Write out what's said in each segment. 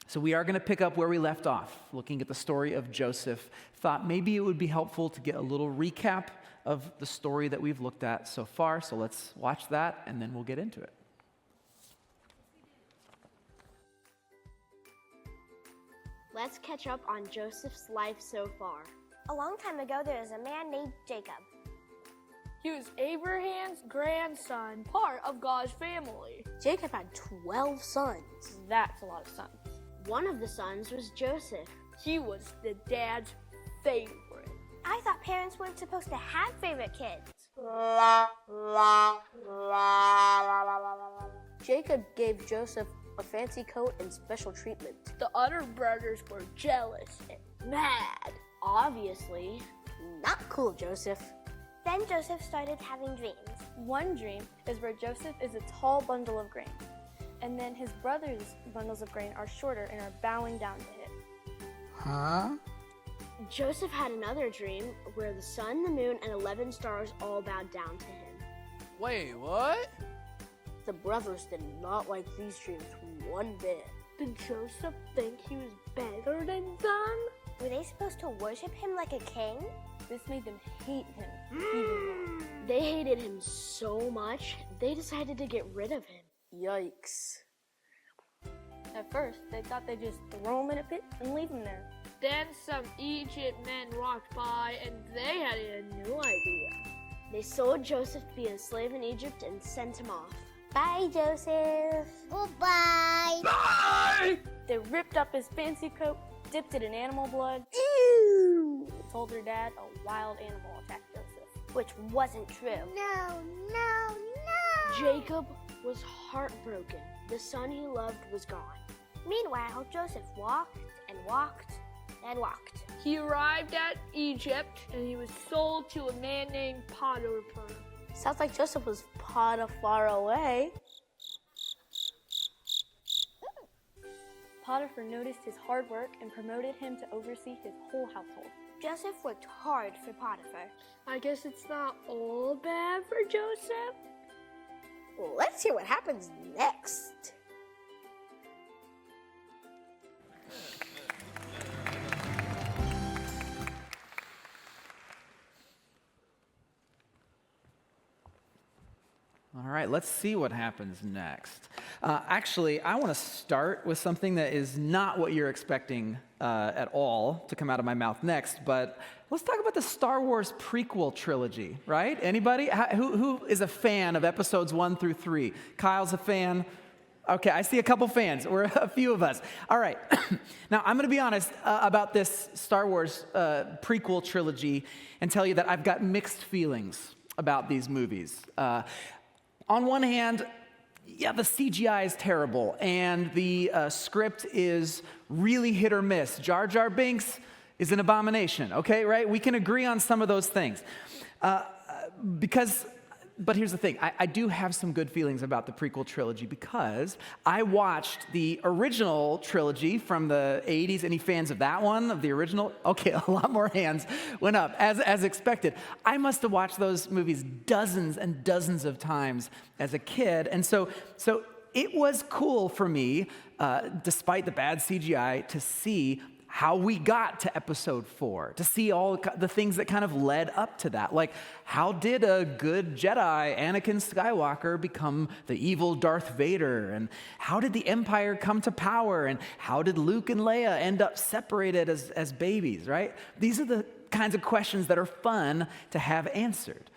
So we are going to pick up where we left off, looking at the story of Joseph. Thought maybe it would be helpful to get a little recap of the story that we've looked at so far. So let's watch that, and then we'll get into it. Let's catch up on Joseph's life so far. A long time ago, there was a man named Jacob. He was Abraham's grandson, part of God's family. Jacob had 12 sons. That's a lot of sons. One of the sons was Joseph. He was the dad's favorite. I thought parents weren't supposed to have favorite kids. Jacob gave Joseph a fancy coat and special treatment. The other brothers were jealous and mad. Obviously. Not cool, Joseph. Then Joseph started having dreams. One dream is where Joseph is a tall bundle of grain, and then his brothers' bundles of grain are shorter and are bowing down to him. Huh? Joseph had another dream where the sun, the moon, and 11 stars all bowed down to him. Wait, what? The brothers did not like these dreams one bit. Did Joseph think he was better than them? Were they supposed to worship him like a king? This made them hate him even more. They hated him so much, they decided to get rid of him. Yikes. At first, they thought they'd just throw him in a pit and leave him there. Then some Egypt men walked by and they had a new idea. They sold Joseph to be a slave in Egypt and sent him off. Bye, Joseph. Goodbye. Bye! They ripped up his fancy coat, dipped it in animal blood, Ew. told their dad a wild animal attacked Joseph. Which wasn't true. No. Jacob was heartbroken. The son he loved was gone. Meanwhile, Joseph walked and walked and walked. He arrived at Egypt and he was sold to a man named Potiphar. Sounds like Joseph was Potiphar away. Potiphar noticed his hard work and promoted him to oversee his whole household. Joseph worked hard for Potiphar. I guess it's not all bad for Joseph. Let's hear what happens next. All right, let's see what happens next. Actually, I want to start with something that is not what you're expecting at all to come out of my mouth next, but let's talk about the Star Wars prequel trilogy, right? Anybody? Who is a fan of episodes 1 through 3? Kyle's a fan. Okay, I see a couple fans. We're a few of us. All right. Now, I'm going to be honest about this Star Wars prequel trilogy and tell you that I've got mixed feelings about these movies. On one hand, yeah, the CGI is terrible, and the script is really hit or miss. Jar Jar Binks is an abomination, okay, right? We can agree on some of those things. But here's the thing. I do have some good feelings about the prequel trilogy because I watched the original trilogy from the 80s. Any fans of that one, of the original? Okay, a lot more hands went up, as expected. I must have watched those movies dozens and dozens of times as a kid. And so it was cool for me, despite the bad CGI, to see how we got to episode 4, to see all the things that kind of led up to that. Like, how did a good Jedi, Anakin Skywalker, become the evil Darth Vader? And how did the Empire come to power? And how did Luke and Leia end up separated as babies, right? These are the kinds of questions that are fun to have answered.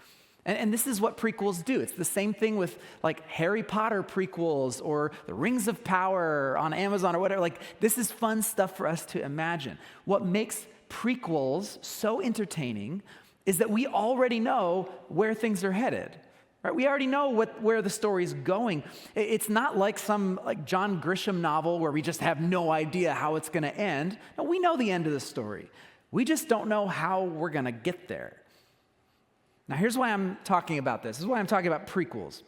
And this is what prequels do. It's the same thing with like Harry Potter prequels or the Rings of Power on Amazon or whatever. Like, this is fun stuff for us to imagine. What makes prequels so entertaining is that we already know where things are headed. Right? We already know where the story's going. It's not like some like John Grisham novel where we just have no idea how it's going to end. No, we know the end of the story. We just don't know how we're going to get there. Now, here's why I'm talking about this. This is why I'm talking about prequels.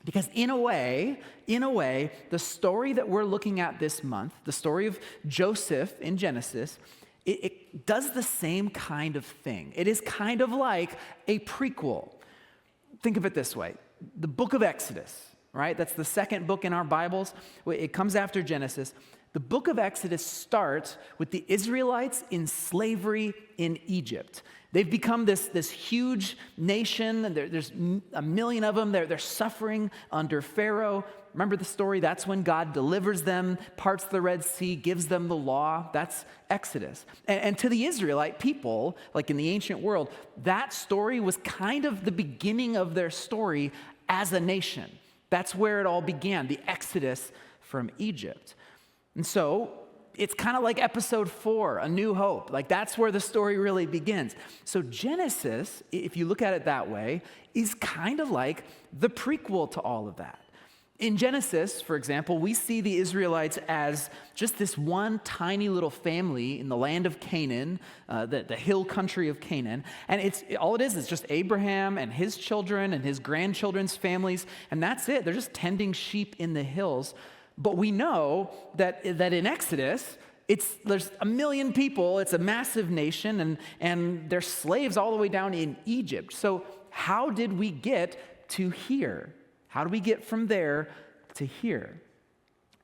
Because in a way, the story that we're looking at this month, the story of Joseph in Genesis, it does the same kind of thing. It is kind of like a prequel. Think of it this way. The book of Exodus, right? That's the second book in our Bibles. It comes after Genesis. The book of Exodus starts with the Israelites in slavery in Egypt. They've become this huge nation, and there's a million of them. They're suffering under Pharaoh. Remember the story? That's when God delivers them, parts the Red Sea, gives them the law. That's Exodus. And to the Israelite people, like in the ancient world, that story was kind of the beginning of their story as a nation. That's where it all began, the Exodus from Egypt. And so it's kind of like episode 4, A New Hope. Like that's where the story really begins. So Genesis, if you look at it that way, is kind of like the prequel to all of that. In Genesis, for example, we see the Israelites as just this one tiny little family in the land of Canaan, the hill country of Canaan. And all it is just Abraham and his children and his grandchildren's families, and that's it. They're just tending sheep in the hills. But we know that in Exodus, there's a million people, it's a massive nation, and they're slaves all the way down in Egypt. So how did we get to here? How do we get from there to here?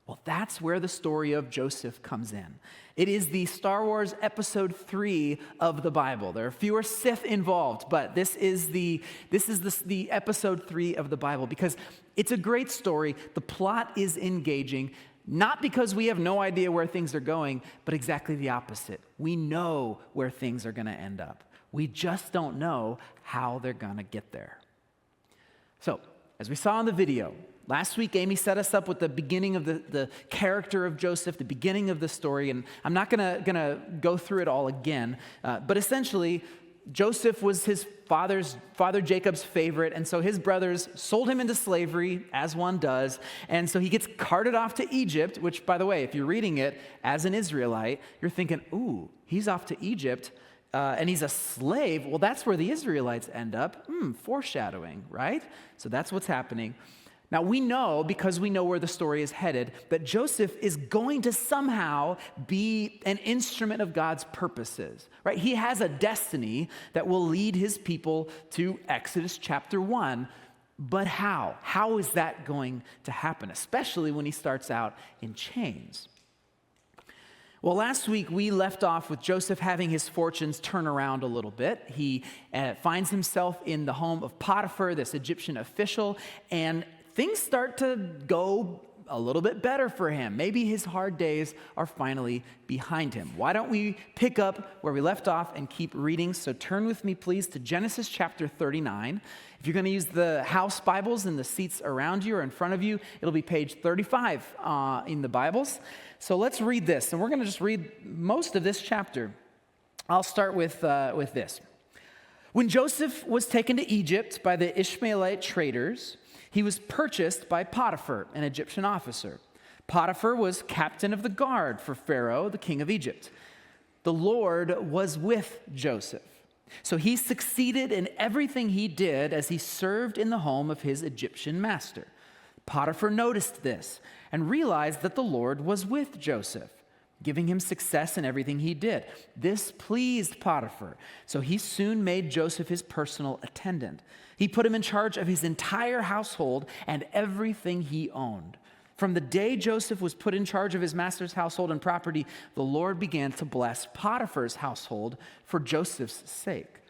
Well, that's where the story of Joseph comes in. It is the Star Wars Episode 3 of the Bible. There are fewer Sith involved, but this is the Episode 3 of the Bible because it's a great story. The plot is engaging, not because we have no idea where things are going, but exactly the opposite. We know where things are going to end up. We just don't know how they're going to get there. So, as we saw in the video, last week Amy set us up with the beginning of the character of Joseph, the beginning of the story, and I'm not gonna go through it all again, but essentially, Joseph was his father Jacob's favorite, and so his brothers sold him into slavery, as one does, and so he gets carted off to Egypt, which, by the way, if you're reading it as an Israelite, you're thinking, ooh, he's off to Egypt, and he's a slave. Well, that's where the Israelites end up. Foreshadowing, right? So that's what's happening. Now, we know, because we know where the story is headed, that Joseph is going to somehow be an instrument of God's purposes, right? He has a destiny that will lead his people to Exodus chapter 1. But how? How is that going to happen, especially when he starts out in chains? Well, last week we left off with Joseph having his fortunes turn around a little bit. He finds himself in the home of Potiphar, this Egyptian official, and things start to go a little bit better for him. Maybe his hard days are finally behind him. Why don't we pick up where we left off and keep reading? So turn with me, please, to Genesis chapter 39. If you're going to use the house Bibles in the seats around you or in front of you, it'll be page 35 in the Bibles. So let's read this, and we're going to just read most of this chapter. I'll start with this. When Joseph was taken to Egypt by the Ishmaelite traders, he was purchased by Potiphar, an Egyptian officer. Potiphar was captain of the guard for Pharaoh, the king of Egypt. The Lord was with Joseph. So he succeeded in everything he did as he served in the home of his Egyptian master. Potiphar noticed this and realized that the Lord was with Joseph, giving him success in everything he did. This pleased Potiphar, so he soon made Joseph his personal attendant. He put him in charge of his entire household and everything he owned. From the day Joseph was put in charge of his master's household and property, the Lord began to bless Potiphar's household for Joseph's sake.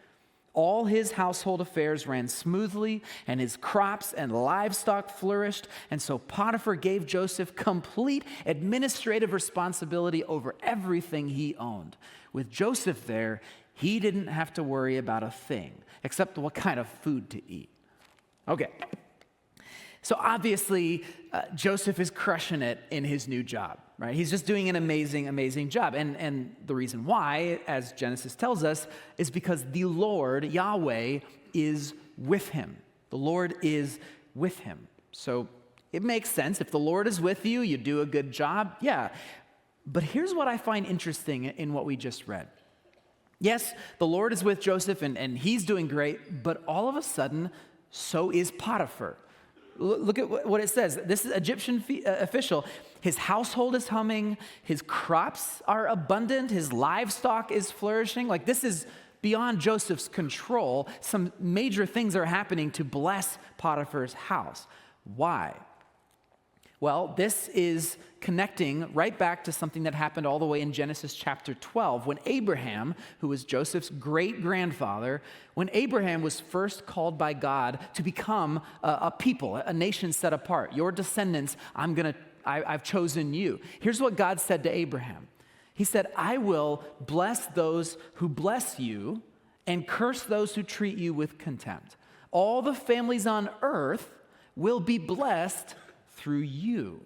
All his household affairs ran smoothly, and his crops and livestock flourished, and so Potiphar gave Joseph complete administrative responsibility over everything he owned. With Joseph there, he didn't have to worry about a thing, except what kind of food to eat. Okay. So obviously, Joseph is crushing it in his new job, right? He's just doing an amazing, amazing job. And the reason why, as Genesis tells us, is because the Lord, Yahweh, is with him. The Lord is with him. So it makes sense. If the Lord is with you, you do a good job. Yeah. But here's what I find interesting in what we just read. Yes, the Lord is with Joseph, and he's doing great, but all of a sudden, so is Potiphar. Look at what it says. This is Egyptian official. His household is humming. His crops are abundant. His livestock is flourishing. Like, this is beyond Joseph's control. Some major things are happening to bless Potiphar's house. Why? Well, this is connecting right back to something that happened all the way in Genesis chapter 12, when Abraham, who was Joseph's great-grandfather, when Abraham was first called by God to become a people, a nation set apart. Your descendants, I've chosen you. Here's what God said to Abraham. He said, I will bless those who bless you and curse those who treat you with contempt. All the families on earth will be blessed through you,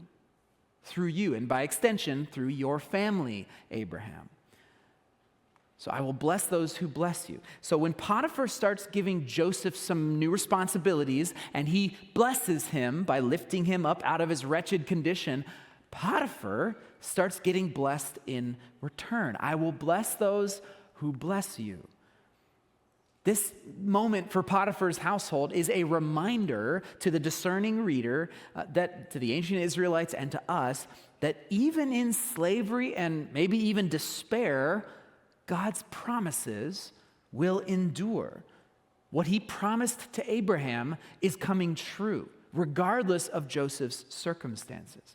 and by extension, through your family, Abraham. So I will bless those who bless you. So when Potiphar starts giving Joseph some new responsibilities, and he blesses him by lifting him up out of his wretched condition, Potiphar starts getting blessed in return. I will bless those who bless you. This moment for Potiphar's household is a reminder to the discerning reader, that to the ancient Israelites and to us, that even in slavery and maybe even despair, God's promises will endure. What he promised to Abraham is coming true, regardless of Joseph's circumstances.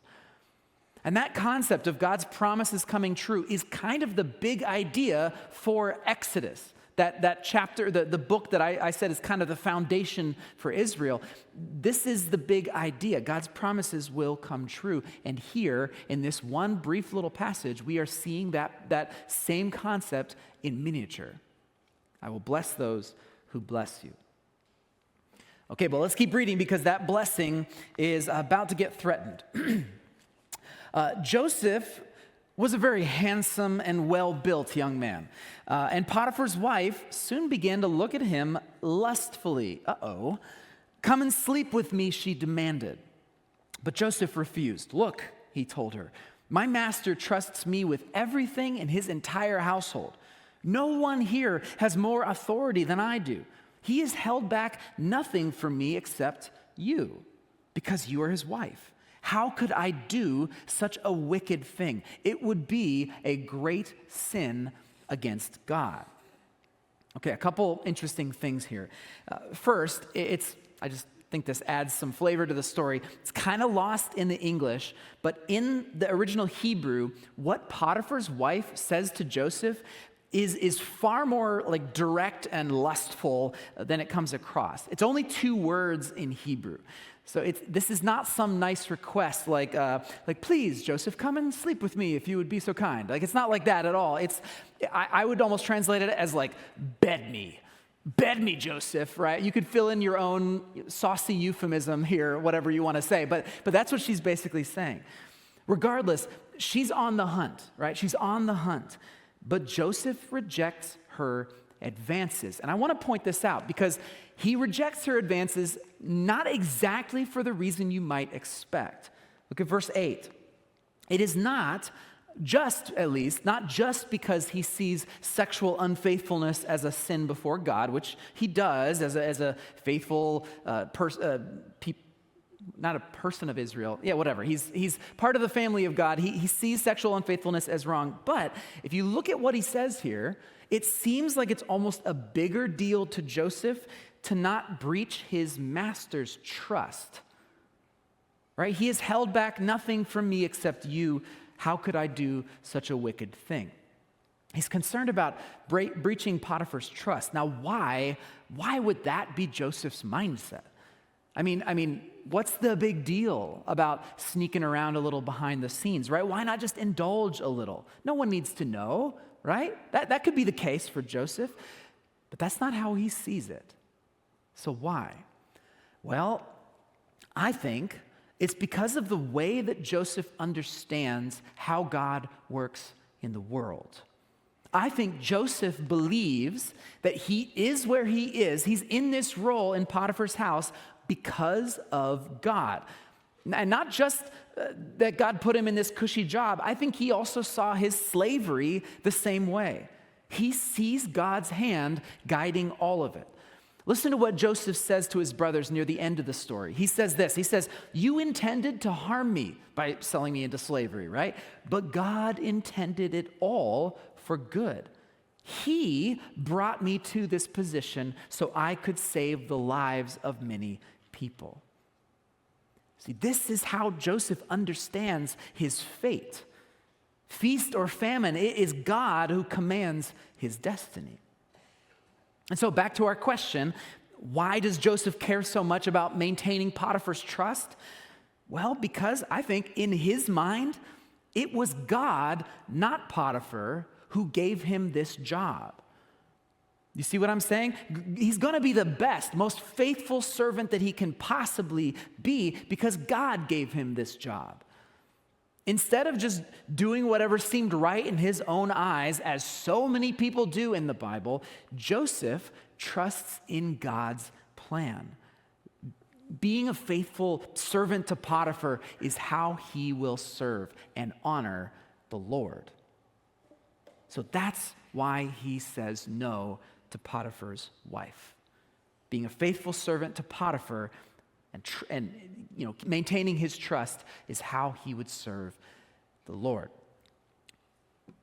And that concept of God's promises coming true is kind of the big idea for Exodus. That chapter, the book that I said is kind of the foundation for Israel. This is the big idea. God's promises will come true. And here, in this one brief little passage, we are seeing that same concept in miniature. I will bless those who bless you. Okay, but let's keep reading because that blessing is about to get threatened. Joseph was a very handsome and well-built young man. And Potiphar's wife soon began to look at him lustfully. Come and sleep with me, she demanded. But Joseph refused. Look, he told her, my master trusts me with everything in his entire household. No one here has more authority than I do. He has held back nothing from me except you, because you are his wife. How could I do such a wicked thing? It would be a great sin against God. Okay, a couple interesting things here. First, I just think this adds some flavor to the story. It's kind of lost in the English, but in the original Hebrew, what Potiphar's wife says to Joseph is far more like direct and lustful than it comes across. It's only 2 words in Hebrew. So this is not some nice request like please, Joseph, come and sleep with me if you would be so kind. Like, it's not like that at all. I would almost translate it as like, bed me, Joseph, right? You could fill in your own saucy euphemism here, whatever you want to say, but that's what she's basically saying. Regardless, she's on the hunt, right? She's on the hunt, but Joseph rejects her advances. And I want to point this out because he rejects her advances not exactly for the reason you might expect. Look at verse 8. It is not just because he sees sexual unfaithfulness as a sin before God, which he does as a faithful not a person of Israel. Yeah, whatever. He's part of the family of God. He sees sexual unfaithfulness as wrong. But if you look at what he says here, it seems like it's almost a bigger deal to Joseph to not breach his master's trust. Right? He has held back nothing from me except you. How could I do such a wicked thing? He's concerned about breaching Potiphar's trust. Now, why would that be Joseph's mindset? I mean, what's the big deal about sneaking around a little behind the scenes, right? Why not just indulge a little? No one needs to know, right? That could be the case for Joseph, but that's not how he sees it. So why? Well, I think it's because of the way that Joseph understands how God works in the world. I think Joseph believes that he is where he is. He's in this role in Potiphar's house because of God. And not just that God put him in this cushy job. I think he also saw his slavery the same way. He sees God's hand guiding all of it. Listen to what Joseph says to his brothers near the end of the story. He says this, he says, you intended to harm me by selling me into slavery, right? But God intended it all for good. He brought me to this position so I could save the lives of many people. See, this is how Joseph understands his fate. Feast or famine, it is God who commands his destiny. And so back to our question, why does Joseph care so much about maintaining Potiphar's trust? Well, because I think in his mind, it was God, not Potiphar, who gave him this job. You see what I'm saying? He's going to be the best, most faithful servant that he can possibly be because God gave him this job. Instead of just doing whatever seemed right in his own eyes, as so many people do in the Bible, Joseph trusts in God's plan. Being a faithful servant to Potiphar is how he will serve and honor the Lord. So that's why he says no to Potiphar's wife. Being a faithful servant to Potiphar and maintaining his trust is how he would serve the Lord.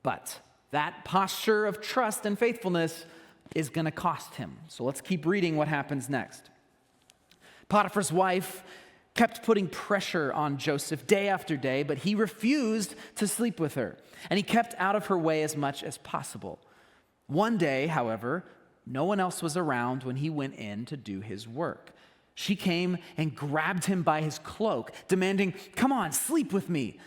But that posture of trust and faithfulness is going to cost him. So let's keep reading what happens next. Potiphar's wife kept putting pressure on Joseph day after day, but he refused to sleep with her, and he kept out of her way as much as possible. One day, however, no one else was around when he went in to do his work. She came and grabbed him by his cloak, demanding, "Come on, sleep with me."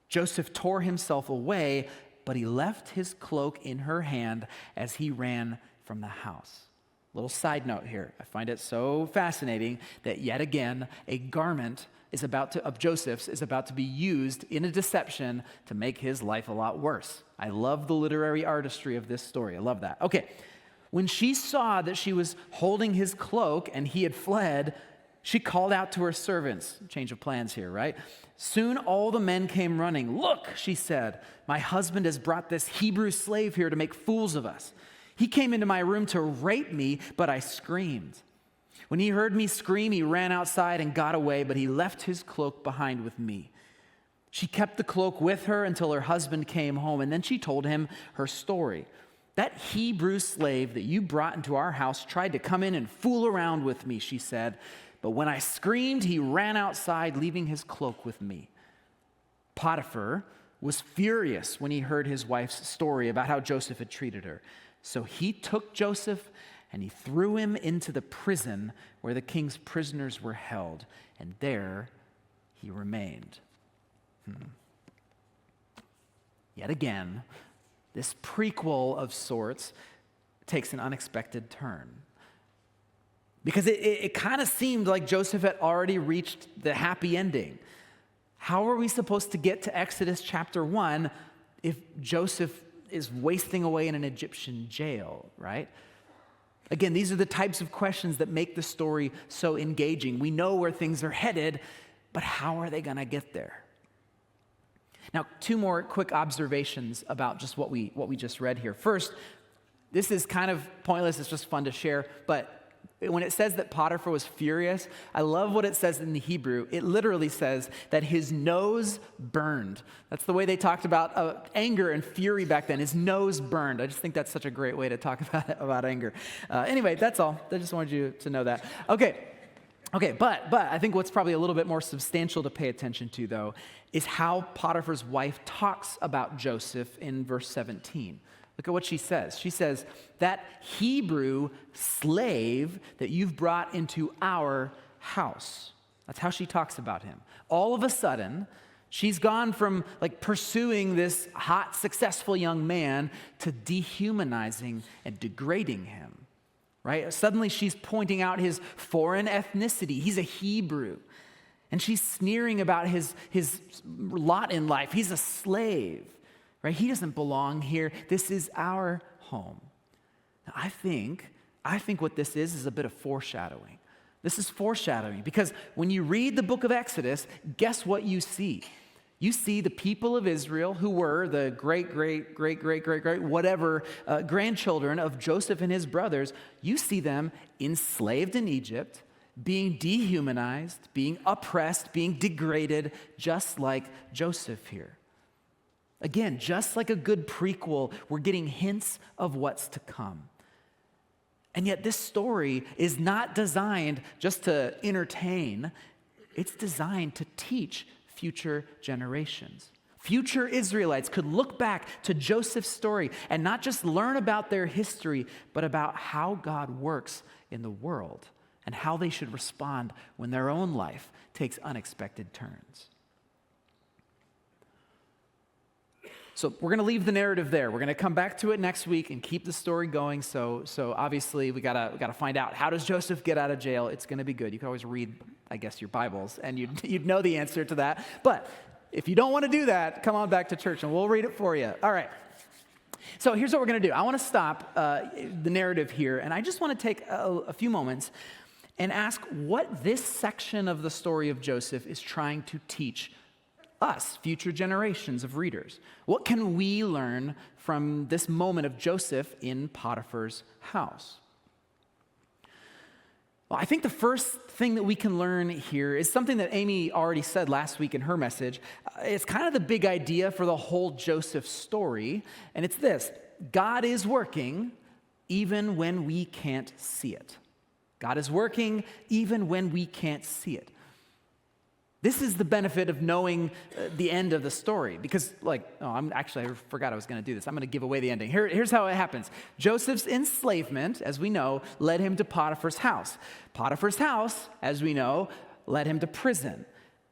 Joseph tore himself away, but he left his cloak in her hand as he ran from the house. Little side note here. I find it so fascinating that yet again, a garment of Joseph's is about to be used in a deception to make his life a lot worse. I love the literary artistry of this story. I love that. Okay. When she saw that she was holding his cloak and he had fled, she called out to her servants. Change of plans here, right? Soon all the men came running. "Look," she said, "my husband has brought this Hebrew slave here to make fools of us. He came into my room to rape me, but I screamed. When he heard me scream, he ran outside and got away, but he left his cloak behind with me." She kept the cloak with her until her husband came home, and then she told him her story. "That Hebrew slave that you brought into our house tried to come in and fool around with me," she said. "But when I screamed, he ran outside, leaving his cloak with me." Potiphar was furious when he heard his wife's story about how Joseph had treated her. So he took Joseph and he threw him into the prison where the king's prisoners were held, and there he remained. Yet again, this prequel of sorts takes an unexpected turn. Because it kind of seemed like Joseph had already reached the happy ending. How are we supposed to get to Exodus chapter 1 if Joseph is wasting away in an Egyptian jail, right? Again, these are the types of questions that make the story so engaging. We know where things are headed, but how are they going to get there? Now, two more quick observations about just what we just read here. First, this is kind of pointless. It's just fun to share, but when it says that Potiphar was furious, I love what it says in the Hebrew. It literally says that his nose burned. That's the way they talked about anger and fury back then. His nose burned. I just think that's such a great way to talk about anger. Anyway, that's all. I just wanted you to know that. Okay, but I think what's probably a little bit more substantial to pay attention to, though, is how Potiphar's wife talks about Joseph in verse 17. Look at what she says. She says, "That Hebrew slave that you've brought into our house." That's how she talks about him. All of a sudden, she's gone from pursuing this hot, successful young man to dehumanizing and degrading him, right? Suddenly she's pointing out his foreign ethnicity. He's a Hebrew. And she's sneering about his lot in life. He's a slave. Right? He doesn't belong here. This is our home. Now, I think what this is a bit of foreshadowing. This is foreshadowing because when you read the book of Exodus, guess what you see? You see the people of Israel who were the great whatever grandchildren of Joseph and his brothers. You see them enslaved in Egypt, being dehumanized, being oppressed, being degraded, just like Joseph here. Again, just like a good prequel, we're getting hints of what's to come. And yet this story is not designed just to entertain. it's designed to teach future generations. Future Israelites could look back to Joseph's story and not just learn about their history, but about how God works in the world and how they should respond when their own life takes unexpected turns. So we're going to leave the narrative there. We're going to come back to it next week and keep the story going. So obviously we gotta find out, how does Joseph get out of jail? It's going to be good. You can always read, I guess, your Bibles, and you'd know the answer to that. But if you don't want to do that, come on back to church and we'll read it for you. All right. So here's what we're going to do. I want to stop the narrative here, and I just want to take a few moments and ask what this section of the story of Joseph is trying to teach us, future generations of readers. What can we learn from this moment of Joseph in Potiphar's house? Well, I think the first thing that we can learn here is something that Amy already said last week in her message. It's kind of the big idea for the whole Joseph story, and it's this: God is working even when we can't see it. God is working even when we can't see it. This is the benefit of knowing the end of the story, because I forgot I was going to do this. I'm going to give away the ending. Here's how it happens. Joseph's enslavement, as we know, led him to Potiphar's house. Potiphar's house, as we know, led him to prison.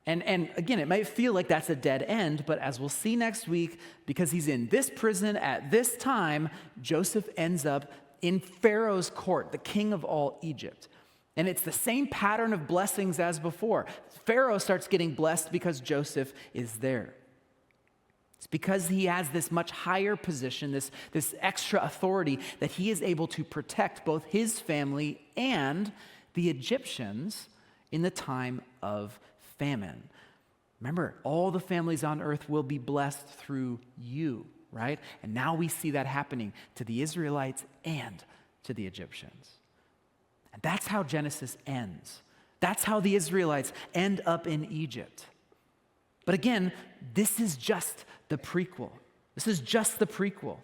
And again, it might feel like that's a dead end, but as we'll see next week, because he's in this prison at this time, Joseph ends up in Pharaoh's court, the king of all Egypt. And it's the same pattern of blessings as before. Pharaoh starts getting blessed because Joseph is there. It's because he has this much higher position, this extra authority, that he is able to protect both his family and the Egyptians in the time of famine. Remember, all the families on earth will be blessed through you, right? And now we see that happening to the Israelites and to the Egyptians. And that's how Genesis ends. That's how the Israelites end up in Egypt. But again, this is just the prequel. This is just the prequel.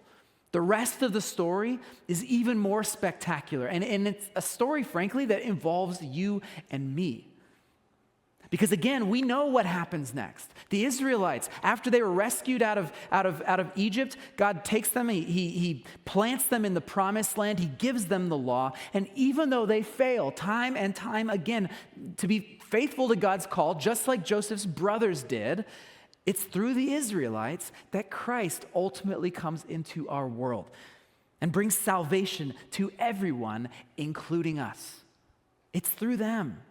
The rest of the story is even more spectacular. And it's a story, frankly, that involves you and me. Because again, we know what happens next. The Israelites, after they were rescued out of Egypt, God takes them, he plants them in the promised land, he gives them the law, and even though they fail time and time again to be faithful to God's call, just like Joseph's brothers did, it's through the Israelites that Christ ultimately comes into our world and brings salvation to everyone, including us. It's through them.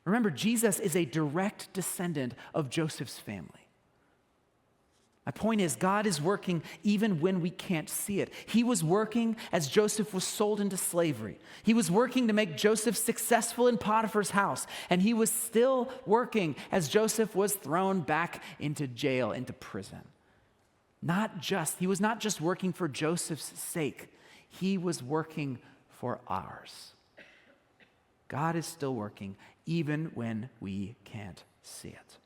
Remember, Jesus is a direct descendant of Joseph's family. My point is, God is working even when we can't see it. He was working as Joseph was sold into slavery. He was working to make Joseph successful in Potiphar's house. And he was still working as Joseph was thrown back into jail, into prison. He was not just working for Joseph's sake. He was working for ours. God is still working even when we can't see it.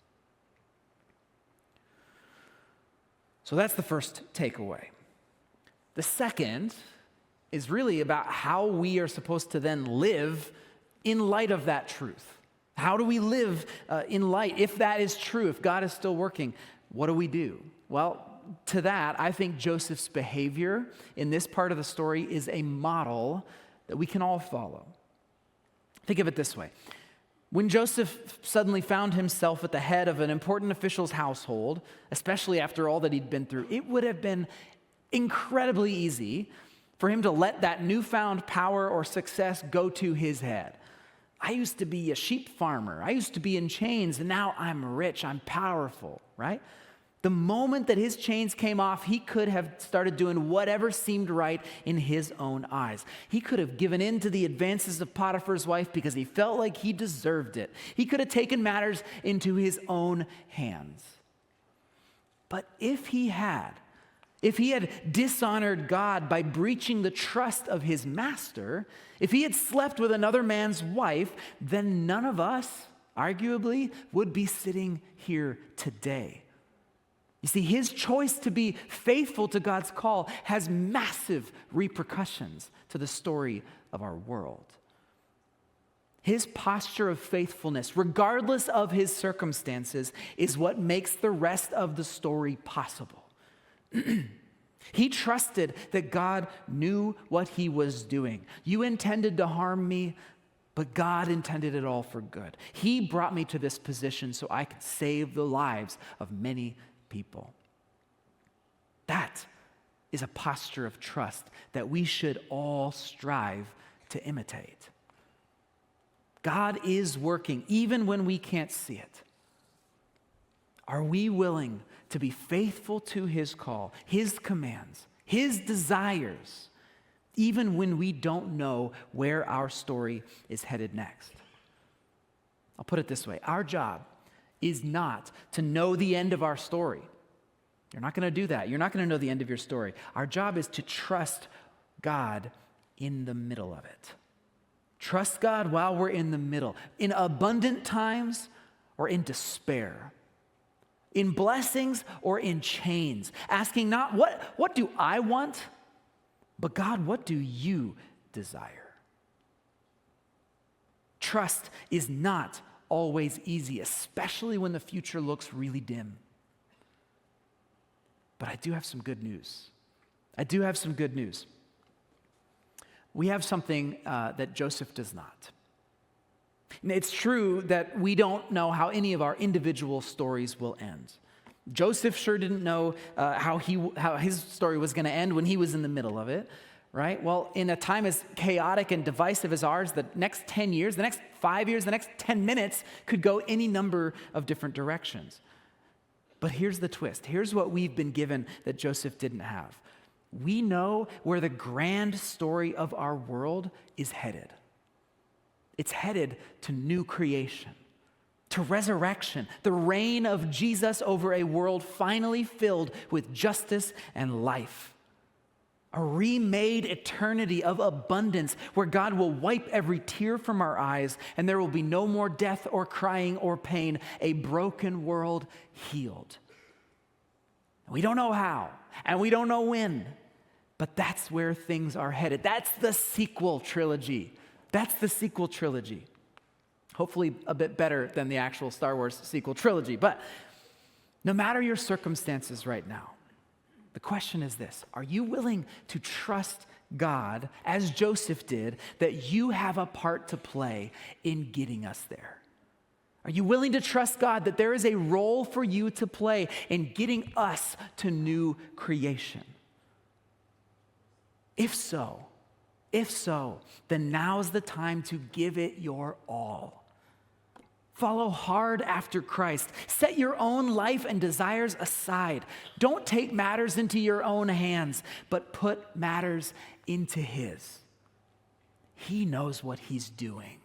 So that's the first takeaway. The second is really about how we are supposed to then live in light of that truth. How do we live in light? If that is true, if God is still working, what do we do? Well, to that, I think Joseph's behavior in this part of the story is a model that we can all follow. Think of it this way. When Joseph suddenly found himself at the head of an important official's household, especially after all that he'd been through, it would have been incredibly easy for him to let that newfound power or success go to his head. I used to be a sheep farmer. I used to be in chains, and now I'm rich. I'm powerful, right? The moment that his chains came off, he could have started doing whatever seemed right in his own eyes. He could have given in to the advances of Potiphar's wife because he felt like he deserved it. He could have taken matters into his own hands. But if he had dishonored God by breaching the trust of his master, if he had slept with another man's wife, then none of us, arguably, would be sitting here today. You see, his choice to be faithful to God's call has massive repercussions to the story of our world. His posture of faithfulness, regardless of his circumstances, is what makes the rest of the story possible. He trusted that God knew what he was doing. You intended to harm me, but God intended it all for good. He brought me to this position so I could save the lives of many people. That is a posture of trust that we should all strive to imitate. God is working even when we can't see it. Are we willing to be faithful to his call, his commands, his desires, even when we don't know where our story is headed next? I'll put it this way. Our job is not to know the end of our story. You're not going to do that. You're not going to know the end of your story. Our job is to trust God in the middle of it. Trust God while we're in the middle, in abundant times or in despair, in blessings or in chains, asking not what do I want, but God, what do you desire? Trust is not always easy, especially when the future looks really dim. But I do have some good news. We have something that Joseph does not. And it's true that we don't know how any of our individual stories will end. Joseph sure didn't know how his story was going to end when he was in the middle of it, right? Well, in a time as chaotic and divisive as ours, the next 10 years, the next 5 years, the next 10 minutes could go any number of different directions. But here's the twist. Here's what we've been given that Joseph didn't have. We know where the grand story of our world is headed. It's headed to new creation, to resurrection, the reign of Jesus over a world finally filled with justice and life. A remade eternity of abundance where God will wipe every tear from our eyes and there will be no more death or crying or pain, a broken world healed. We don't know how and we don't know when. But that's where things are headed. That's the sequel trilogy. Hopefully a bit better than the actual Star Wars sequel trilogy. But no matter your circumstances right now, the question is this: are you willing to trust God, as Joseph did, that you have a part to play in getting us there? Are you willing to trust God that there is a role for you to play in getting us to new creation? If so, then now's the time to give it your all. Follow hard after Christ. Set your own life and desires aside. Don't take matters into your own hands, but put matters into his. He knows what he's doing.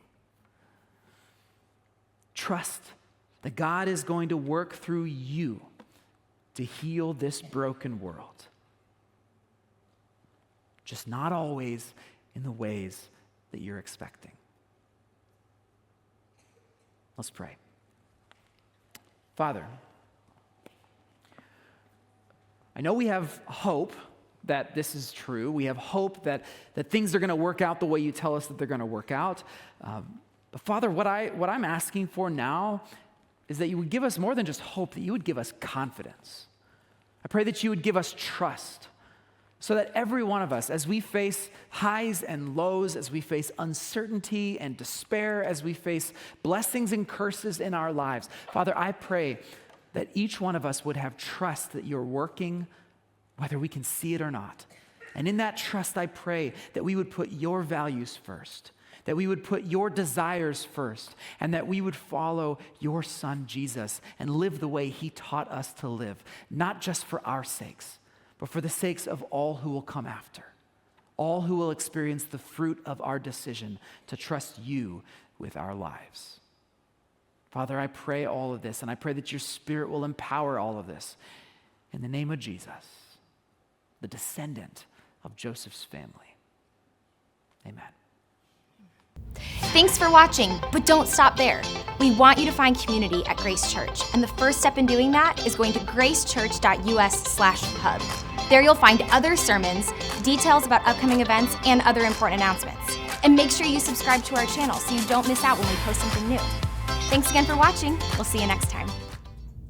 Trust that God is going to work through you to heal this broken world. Just not always in the ways that you're expecting. Let's pray. Father, I know we have hope that this is true. We have hope that things are going to work out the way you tell us that they're going to work out. But Father, what I'm asking for now is that you would give us more than just hope, that you would give us confidence. I pray that you would give us trust, so that every one of us, as we face highs and lows, as we face uncertainty and despair, as we face blessings and curses in our lives, Father, I pray that each one of us would have trust that you're working, whether we can see it or not. And in that trust, I pray that we would put your values first, that we would put your desires first, and that we would follow your Son, Jesus, and live the way he taught us to live, not just for our sakes, but for the sakes of all who will come after, all who will experience the fruit of our decision to trust you with our lives. Father, I pray all of this, and I pray that your Spirit will empower all of this. In the name of Jesus, the descendant of Joseph's family. Amen. Thanks for watching, but don't stop there. We want you to find community at Grace Church, and the first step in doing that is going to gracechurch.us/hub. There you'll find other sermons, details about upcoming events, and other important announcements. And make sure you subscribe to our channel so you don't miss out when we post something new. Thanks again for watching. We'll see you next time.